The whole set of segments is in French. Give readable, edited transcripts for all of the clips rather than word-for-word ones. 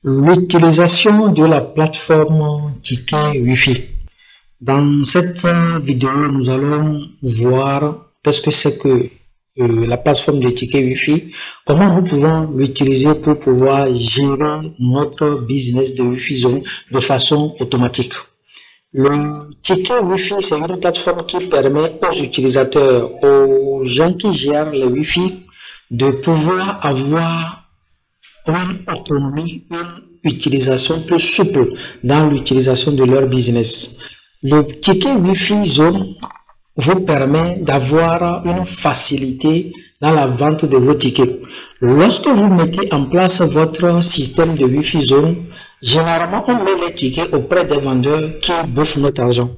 L'utilisation de la plateforme Ticket Wi-Fi. Dans cette vidéo, nous allons voir qu'est-ce que c'est que la plateforme de Ticket Wi-Fi, comment nous pouvons l'utiliser pour pouvoir gérer notre business de Wi-Fi Zone de façon automatique. Le Ticket Wi-Fi, c'est une plateforme qui permet aux utilisateurs, aux gens qui gèrent les Wi-Fi, de pouvoir avoir une autonomie, une utilisation plus souple dans l'utilisation de leur business. Le Ticket Wi-Fi Zone vous permet d'avoir une facilité dans la vente de vos tickets. Lorsque vous mettez en place votre système de Wi-Fi Zone, généralement on met les tickets auprès des vendeurs qui bouffent notre argent.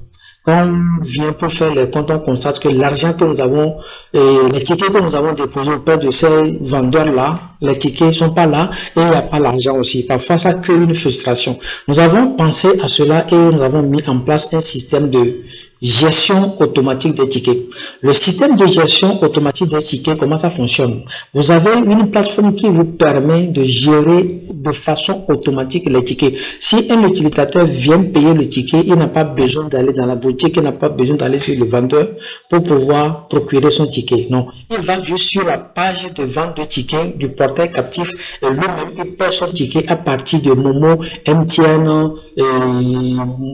Quand on vient pour faire les comptes, on constate que l'argent que nous avons, les tickets que nous avons déposés auprès de ces vendeurs-là, les tickets sont pas là et il n'y a pas l'argent aussi. Parfois, ça crée une frustration. Nous avons pensé à cela et nous avons mis en place un système de gestion automatique des tickets. Le système de gestion automatique des tickets, comment ça fonctionne? Vous avez une plateforme qui vous permet de gérer de façon automatique les tickets. Si un utilisateur vient payer le ticket, il n'a pas besoin d'aller dans la boutique, il n'a pas besoin d'aller sur le vendeur pour pouvoir procurer son ticket. Non, il va juste sur la page de vente de tickets du portail captif et lui-même il paie son ticket à partir de Momo, MTN,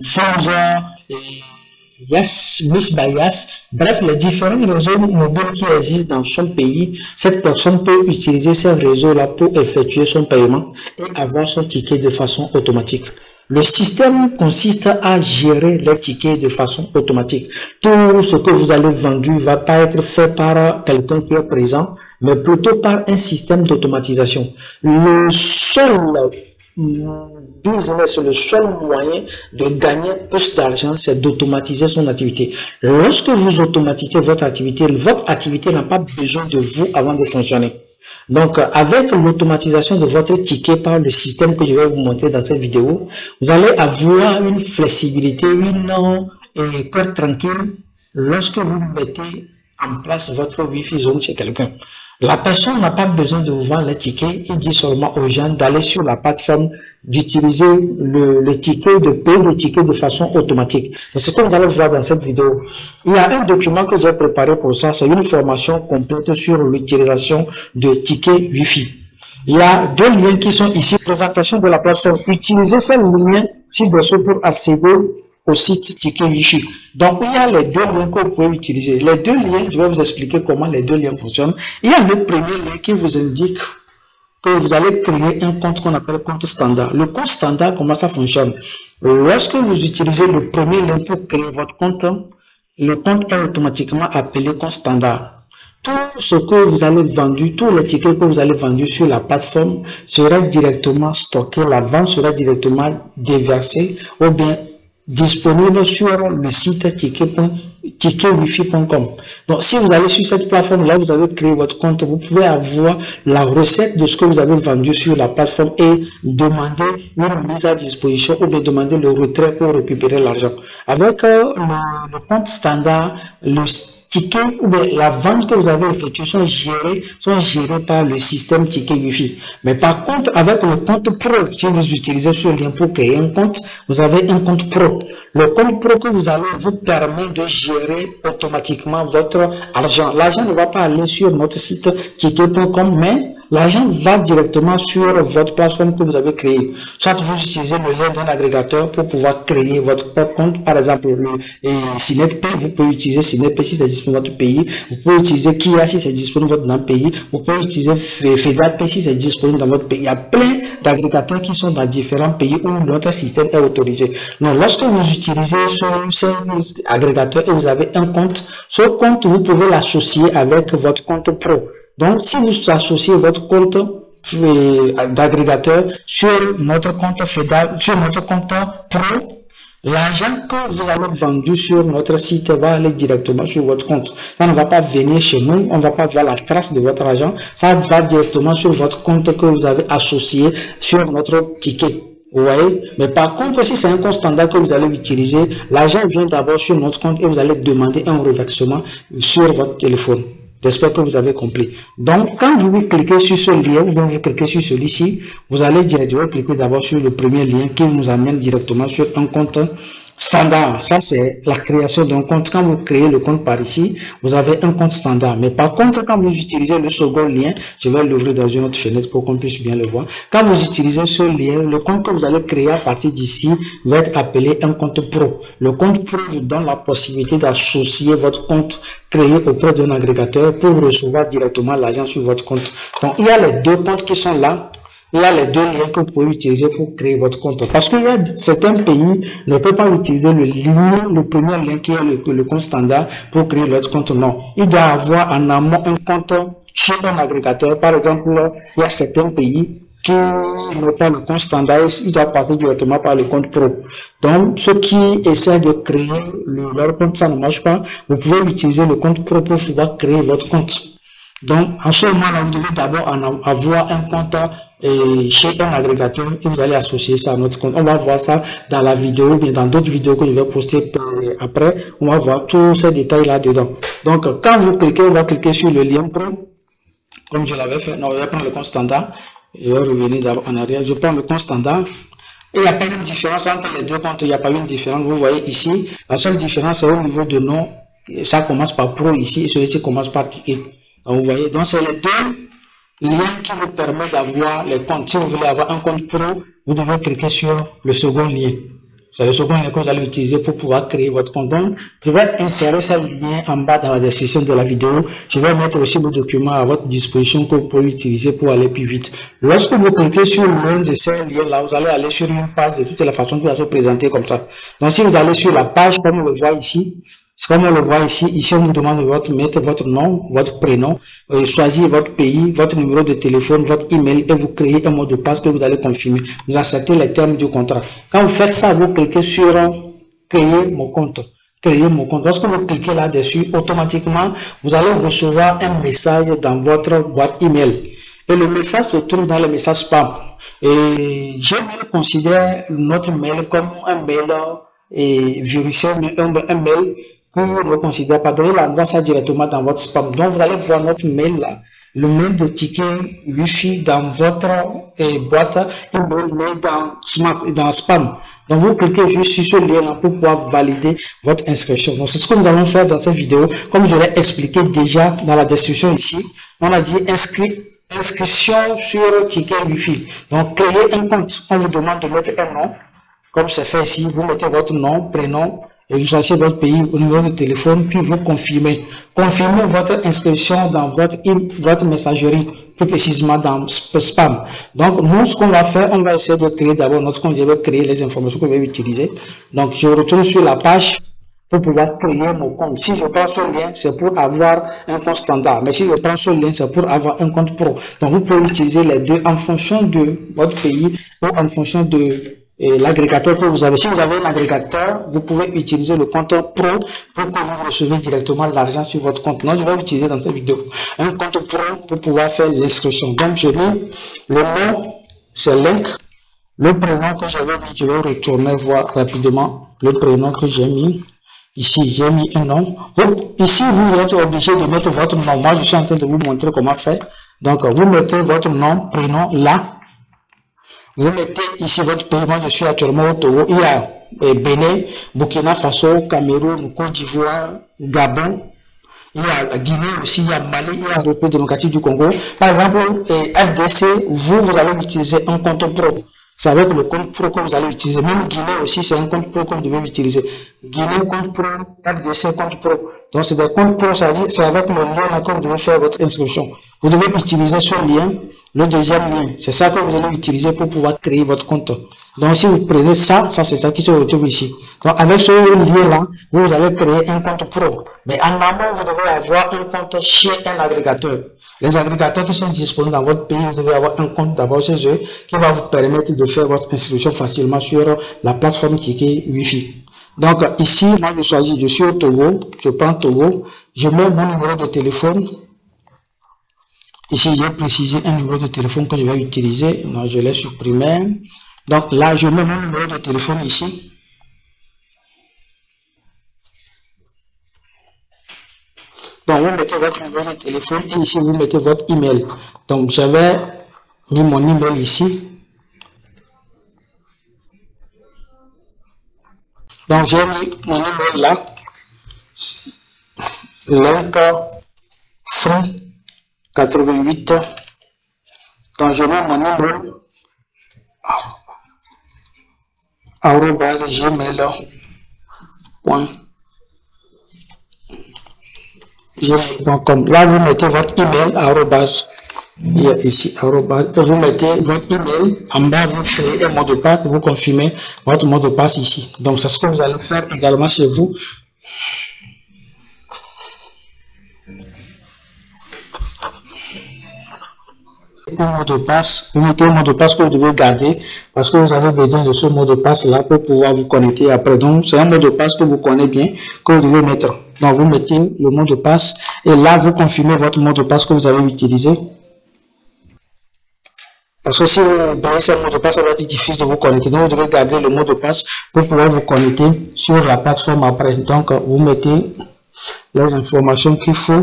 Fonza, Yes, Miss Bayas, bref, les différents réseaux mobiles qui existent dans son pays, cette personne peut utiliser ces réseaux-là pour effectuer son paiement et avoir son ticket de façon automatique. Le système consiste à gérer les tickets de façon automatique. Tout ce que vous allez vendre ne va pas être fait par quelqu'un qui est présent, mais plutôt par un système d'automatisation. Le seul business, le seul moyen de gagner plus d'argent, c'est d'automatiser son activité. Lorsque vous automatisez votre activité n'a pas besoin de vous avant de fonctionner. Donc, avec l'automatisation de votre ticket par le système que je vais vous montrer dans cette vidéo, vous allez avoir une flexibilité, une cœur tranquille lorsque vous mettez en place votre Wi-Fi Zone chez quelqu'un. La personne n'a pas besoin de vous vendre les tickets, il dit seulement aux gens d'aller sur la plateforme, d'utiliser le ticket, de payer le ticket de façon automatique. C'est ce que vous allez voir dans cette vidéo. Il y a un document que j'ai préparé pour ça, c'est une formation complète sur l'utilisation de tickets Wi-Fi. Il y a deux liens qui sont ici, présentation de la plateforme. Utilisez ces liens ci-dessous pour accéder au site Ticket Wi-Fi. Donc, il y a les deux liens que vous pouvez utiliser. Les deux liens, je vais vous expliquer comment les deux liens fonctionnent. Il y a le premier lien qui vous indique que vous allez créer un compte qu'on appelle compte standard. Le compte standard, comment ça fonctionne? Lorsque vous utilisez le premier lien pour créer votre compte, le compte est automatiquement appelé compte standard. Tout ce que vous allez vendre, tous les tickets que vous allez vendre sur la plateforme sera directement stocké, la vente sera directement déversée ou bien disponible sur le site ticketwifi.com. Donc, si vous allez sur cette plateforme là, vous avez créé votre compte, vous pouvez avoir la recette de ce que vous avez vendu sur la plateforme et demander une mise à disposition ou bien demander le retrait pour récupérer l'argent. Avec le compte standard, le ticket ou bien la vente que vous avez effectuée sont gérés par le système Ticket Wi-Fi. Mais par contre, avec le compte pro, si vous utilisez ce lien pour créer un compte, vous avez un compte pro. Le compte pro que vous avez vous permet de gérer automatiquement votre argent. L'argent ne va pas aller sur notre site ticket.com, mais l'argent va directement sur votre plateforme que vous avez créée. Soit vous utilisez le lien d'un agrégateur pour pouvoir créer votre propre compte. Par exemple, le Cinepay, vous pouvez utiliser Cinepay si c'est disponible dans votre pays. Vous pouvez utiliser Kia si c'est disponible dans le pays. Vous pouvez utiliser FedApay si c'est disponible dans votre pays. Il y a plein d'agrégateurs qui sont dans différents pays où notre système est autorisé. Donc, lorsque vous utilisez ce agrégateur et vous avez un compte, ce compte, vous pouvez l'associer avec votre compte pro. Donc, si vous associez votre compte d'agrégateur sur notre compte sur notre compte pro, l'argent que vous avez vendu sur notre site va aller directement sur votre compte. Ça ne va pas venir chez nous, on ne va pas voir la trace de votre argent, ça va directement sur votre compte que vous avez associé sur notre ticket. Vous voyez? Mais par contre, si c'est un compte standard que vous allez utiliser, l'argent vient d'abord sur notre compte et vous allez demander un reversement sur votre téléphone. J'espère que vous avez compris. Donc, quand vous cliquez sur ce lien, ou bien vous cliquez sur celui-ci, vous allez directement cliquer d'abord sur le premier lien qui nous amène directement sur un compte standard. Ça, c'est la création d'un compte. Quand vous créez le compte par ici, vous avez un compte standard. Mais par contre, quand vous utilisez le second lien, je vais l'ouvrir dans une autre fenêtre pour qu'on puisse bien le voir. Quand vous utilisez ce lien, le compte que vous allez créer à partir d'ici va être appelé un compte pro. Le compte pro vous donne la possibilité d'associer votre compte créé auprès d'un agrégateur pour recevoir directement l'argent sur votre compte. Donc, il y a les deux comptes qui sont là. Il y a les deux liens que vous pouvez utiliser pour créer votre compte. Parce qu'il y a certains pays ne peuvent pas utiliser le premier lien qui est le compte standard pour créer leur compte. Non. Il doit avoir en amont un compte chez un agrégateur. Par exemple, il y a certains pays qui n'ont pas le compte standard, ils doivent passer directement par le compte pro. Donc, ceux qui essaient de créer leur compte, ça ne marche pas. Vous pouvez utiliser le compte pro pour pouvoir créer votre compte. Donc, en ce moment-là, vous devez d'abord avoir un compte chez un agrégateur et vous allez associer ça à notre compte. On va voir ça dans la vidéo, bien dans d'autres vidéos que je vais poster après. On va voir tous ces détails là-dedans. Donc, quand vous cliquez, on va cliquer sur le lien pro, comme je l'avais fait. Non, je vais prendre le compte standard. Je vais revenir d'abord en arrière. Je prends le compte standard. Et il n'y a pas une différence entre les deux comptes. Il n'y a pas une différence. Vous voyez ici, la seule différence c'est au niveau de nom. Ça commence par pro ici et celui-ci commence par ticket. Donc, vous voyez, donc c'est les deux liens qui vous permettent d'avoir les comptes. Si vous voulez avoir un compte pro, vous devez cliquer sur le second lien. C'est le second lien que vous allez utiliser pour pouvoir créer votre compte. Donc, je vais insérer ce lien en bas dans la description de la vidéo. Je vais mettre aussi le document à votre disposition que vous pouvez utiliser pour aller plus vite. Lorsque vous cliquez sur l'un de ces liens-là, vous allez aller sur une page de toutes les façons qui va se présenter comme ça. Donc, si vous allez sur la page, comme on le voit ici, comme on le voit ici, on vous demande de mettre votre nom, votre prénom, choisir votre pays, votre numéro de téléphone, votre email et vous créez un mot de passe que vous allez confirmer. Vous acceptez les termes du contrat. Quand vous faites ça, vous cliquez sur créer mon compte. Créer mon compte. Lorsque vous cliquez là-dessus, automatiquement, vous allez recevoir un message dans votre boîte email. Et le message se trouve dans le message spam. Et je considère notre mail comme un mail virusé, un mail que vous ne considérez pas. Donc, il envoie ça directement dans votre spam. Donc, vous allez voir notre mail là, le mail de ticket Wi-Fi dans votre boîte email, mais dans spam. Donc, vous cliquez juste sur ce lien là pour pouvoir valider votre inscription. Donc, c'est ce que nous allons faire dans cette vidéo. Comme je l'ai expliqué déjà dans la description ici, on a dit inscription sur ticket Wi-Fi. Donc, créer un compte. On vous demande de mettre un nom. Comme c'est fait ici, vous mettez votre nom, prénom, et vous cherchez votre pays, au numéro de téléphone, puis vous confirmez. Confirmez votre inscription dans votre messagerie, plus précisément dans spam. Donc, nous, ce qu'on va faire, on va essayer de créer d'abord notre compte. Je vais créer les informations que je vais utiliser. Donc, je retourne sur la page pour pouvoir créer mon compte. Si je prends ce lien, c'est pour avoir un compte standard. Mais si je prends ce lien, c'est pour avoir un compte pro. Donc, vous pouvez utiliser les deux en fonction de votre pays ou en fonction de l'agrégateur que vous avez. Si vous avez un agrégateur, vous pouvez utiliser le compte pro pour que vous recevez directement l'argent sur votre compte. Non, je vais utiliser dans cette vidéo un compte pro pour pouvoir faire l'inscription. Donc, je mets le nom, c'est Link. Le prénom que j'avais mis, je vais retourner voir rapidement le prénom que j'ai mis. Ici, j'ai mis un nom. Donc, ici, vous êtes obligé de mettre votre nom. Moi, je suis en train de vous montrer comment faire. Donc, vous mettez votre nom, prénom là. Vous mettez ici votre pays. Moi, je suis actuellement au Togo. Il y a Bénin, Burkina Faso, Cameroun, Côte d'Ivoire, Gabon. Il y a la Guinée aussi, il y a Mali, il y a la République démocratique du Congo. Par exemple, RDC, vous allez utiliser un compte pro. C'est avec le compte pro que vous allez utiliser. Même Guinée aussi, c'est un compte pro que vous devez utiliser. Guinée, compte pro, RDC, compte pro. Donc, c'est des comptes pro, c'est avec le lien là que vous devez faire votre inscription. Vous devez utiliser ce lien, le deuxième lien. C'est ça que vous allez utiliser pour pouvoir créer votre compte. Donc, si vous prenez ça, c'est ça qui se retrouve ici. Donc, avec ce lien-là, vous allez créer un compte pro. Mais en amont, vous devez avoir un compte chez un agrégateur. Les agrégateurs qui sont disponibles dans votre pays, vous devez avoir un compte d'abord chez eux qui va vous permettre de faire votre inscription facilement sur la plateforme ticket Wi-Fi. Donc, ici, moi, je choisis, je suis au Togo, je prends Togo, je mets mon numéro de téléphone. Ici, j'ai précisé un numéro de téléphone que je vais utiliser. Non, je l'ai supprimé. Donc là, je mets mon numéro de téléphone ici. Donc, vous mettez votre numéro de téléphone et ici, vous mettez votre email. Donc, j'avais mis mon email ici. Donc, j'ai mis mon email là. Link free 88. Donc, je mets mon email gmail.com. Là, vous mettez votre email ici, vous mettez votre email en bas, vous créez un mot de passe, vous confirmez votre mot de passe ici. Donc, c'est ce que vous allez faire également chez vous. Un mot de passe, vous mettez un mot de passe que vous devez garder parce que vous avez besoin de ce mot de passe là pour pouvoir vous connecter après. Donc, c'est un mot de passe que vous connaissez bien, que vous devez mettre. Donc, vous mettez le mot de passe et là, vous confirmez votre mot de passe que vous avez utilisé. Parce que si vous connaissez un mot de passe, ça va être difficile de vous connecter. Donc, vous devez garder le mot de passe pour pouvoir vous connecter sur la plateforme après. Donc, vous mettez les informations qu'il faut.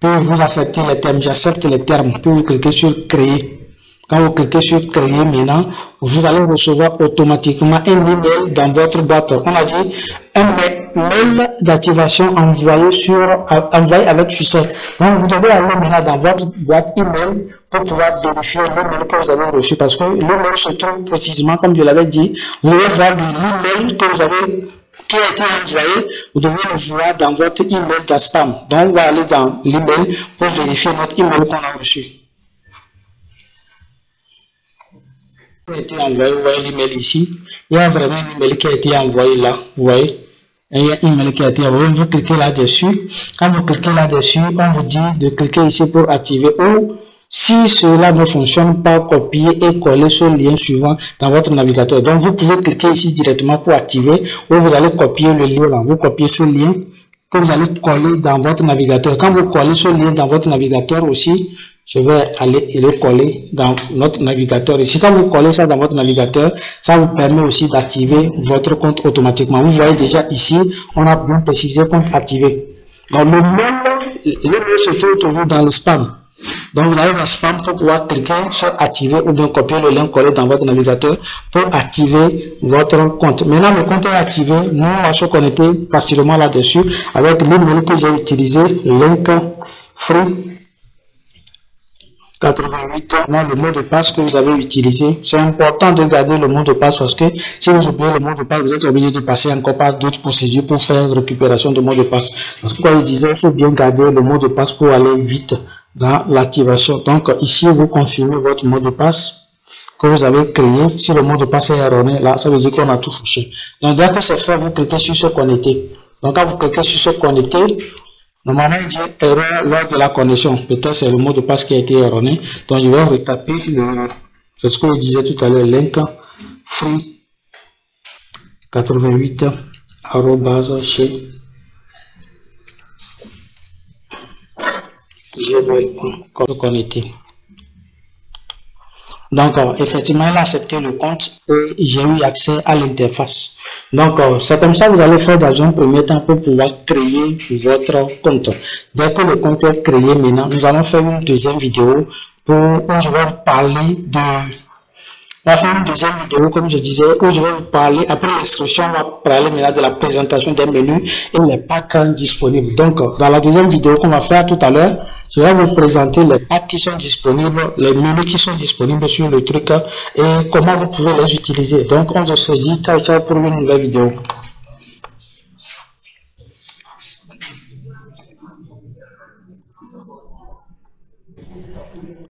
Puis vous acceptez les termes, j'accepte les termes, puis vous cliquez sur créer. Quand vous cliquez sur créer maintenant, vous allez recevoir automatiquement un email dans votre boîte. On a dit un mail d'activation envoyé avec succès. Donc vous devez aller maintenant dans votre boîte email pour pouvoir vérifier l'email que vous avez reçu parce que l'email se trouve précisément comme je l'avais dit. Vous devez voir l'email que vous avez qui a été envoyé, vous devez le voir dans votre email de spam. Donc, on va aller dans l'email pour vérifier notre email qu'on a reçu. Il a été envoyé, vous voyez l'email ici. Il y a vraiment un email qui a été envoyé là, vous voyez. Et il y a un email qui a été envoyé, vous cliquez là-dessus. Quand vous cliquez là-dessus, on vous dit de cliquer ici pour activer ou si cela ne fonctionne pas, copier et coller ce lien suivant dans votre navigateur. Donc, vous pouvez cliquer ici directement pour activer ou vous allez copier le lien là. Vous copiez ce lien que vous allez coller dans votre navigateur. Quand vous collez ce lien dans votre navigateur aussi, je vais aller et le coller dans notre navigateur. Ici, quand vous collez ça dans votre navigateur, ça vous permet aussi d'activer votre compte automatiquement. Vous voyez déjà ici, on a bien précisé compte activé. Donc, le mail se trouve toujours dans le spam. Donc, vous allez dans spam pour pouvoir cliquer sur activer ou bien copier le lien collé dans votre navigateur pour activer votre compte. Maintenant, le compte est activé. Nous, on va se connecter facilement là-dessus avec l'email que j'ai utilisé, link free 88. Le mot de passe que vous avez utilisé. C'est important de garder le mot de passe parce que si vous oubliez le mot de passe, vous êtes obligé de passer encore par d'autres procédures pour faire récupération de mot de passe. Parce que comme je disais, il faut bien garder le mot de passe pour aller vite dans l'activation. Donc ici, vous confirmez votre mot de passe que vous avez créé. Si le mot de passe est erroné, là, ça veut dire qu'on a tout fouché. Donc dès que c'est fait, vous cliquez sur se connecter. Donc quand vous cliquez sur se connecter, normalement, il dit erreur lors de la connexion. Peut-être c'est le mot de passe qui a été erroné. Donc, je vais retaper c'est ce que je disais tout à l'heure, link free 88 chez gmail.com connecté. Donc, effectivement, il a accepté le compte et j'ai eu accès à l'interface. Donc, c'est comme ça que vous allez faire dans un premier temps pour pouvoir créer votre compte. Dès que le compte est créé, maintenant, nous allons faire une deuxième vidéo où je vais vous parler de... On va faire une deuxième vidéo, comme je disais, où je vais vous parler, après l'inscription, on va parler maintenant de la présentation des menus et les packs disponibles. Donc, dans la deuxième vidéo qu'on va faire tout à l'heure, je vais vous présenter les packs qui sont disponibles, les menus qui sont disponibles sur le truc et comment vous pouvez les utiliser. Donc, on se dit ciao ciao pour une nouvelle vidéo.